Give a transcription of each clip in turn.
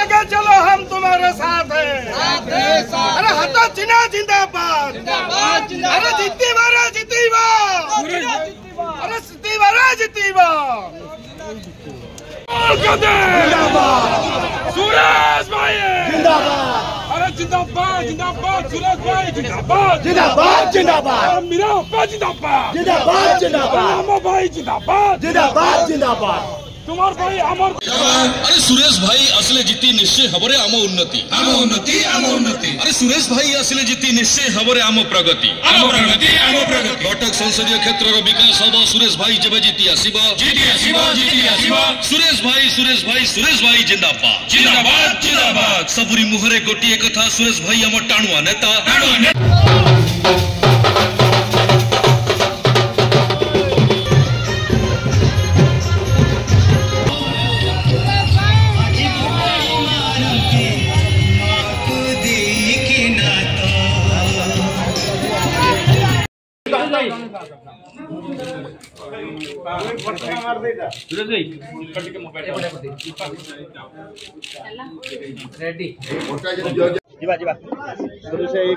आगे चलो हम तुम्हारे साथ हैं। अरे हटा चिन्ह जिंदाबाद। अरे जीती बारा जीती बा। अरे जीती बारा जीती बा। सुरेश भाई जिंदाबाद। अरे जिंदाबाद जिंदाबाद सुरेश भाई जिंदाबाद जिंदाबाद जिंदाबाद मेरा अप्पा जिंदाबाद जिंदाबाद जिंदाबाद अमर भाई जिंदाबाद जिंदाबाद जिंदाबाद तुम्हार भाई अमर। अरे सुरेश भाई असले जीती निश्चय हबरे आम उन्नति आम उन्नति आम उन्नति। अरे सुरेश भाई असले जीती निश्चय हबरे आम प्रगति आम प्रगति आम प्रगति। कटक संसदीय क्षेत्र विकास हम सुरेश भाई जब जीती आसीबो जीती आसीबो जीती आसीबो। सुरेश भाई सुरेश भाई सुरेश भाई जिंदाबाद जिंदाबाद जिंदाबाद। सबुरी मुहरे गोटिए कथा सुरेश भाई आम टाणुआ नेता टाणुआ नेता।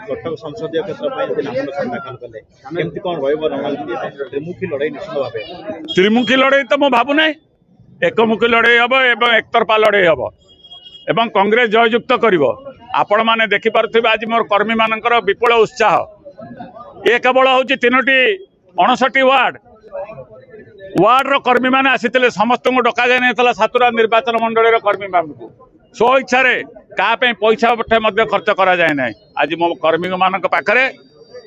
कटक संसदीय क्षेत्र दाखल कले कौन त्रिमुखी लड़ाई निश्चित भाव त्रिमुखी लड़ाई तो मु भावुना एकमुखी लड़ाई हम एवं एकतरफा लड़ाई हम एवं कांग्रेस जययुक्त कर आपण मैंने देखिपे आज मोर कर्मी मान विपुल उत्साह ये केवल हूँ 3टी 59 वार्ड कर्मी मैंने आसी समस्त को डक जाए सातुरा निर्वाचन मंडल कर्मी मान को स्व इच्छा क्या पैसा खर्च करा जाए ना। आज मो कर्मी मान पाखे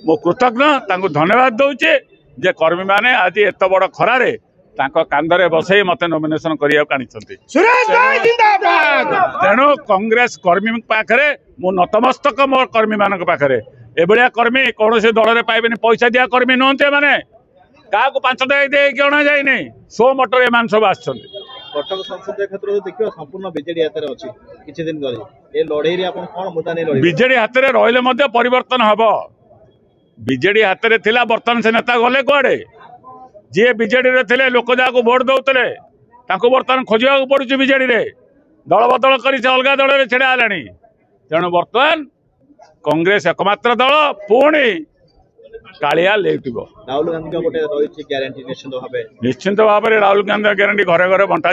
मो कृतज्ञ धन्यवाद दूचे जे कर्मी मैंने आज एत बड़ खरारे कांधरे बसई मत नॉमिनेशन करने तेणु कांग्रेस कर्मी पाखे मु नतमस्तक मो कर्मी मान पाखे एभलिया कर्मी कौन से दल में पाइबे पैसा दिया कर्मी नुहत मैंने क्या 5 टाइम दे अणा जाए सो मटर एम सब आसछन। कटक संसदीय क्षेत्र देखिए संपूर्ण बीजेडी हाथ में अच्छी किसी दिन ये लड़ई कौन मुद्दा नहीं बीजेडी हाथ में रही परिवर्तन हम बीजेडी हाथ में थिला बर्तमान से नेता गले कुआड़े जी बीजेडी रे थिले लोक जहाँ भोट दौले बर्तमान खोजा पड़ुଛି बीजेडी रे दल बदल कर अलग दल में छेड़ा है तेणु बर्तमान कांग्रेस एकमात्र दल पुणी कालिया लेटिब। राहुल गांधी रही ग्यारंटी निश्चिंत भाव में राहुल गांधी ग्यारंटी घरे घरे बंटा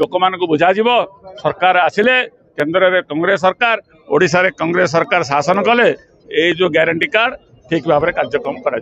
लोक मान बुझा सरकार आसिले केंद्र में कांग्रेस सरकार ओडिशा रे कांग्रेस सरकार शासन कले ये जो ग्यारंटी कार्ड ठीक भाव में कार्यक्रम करा।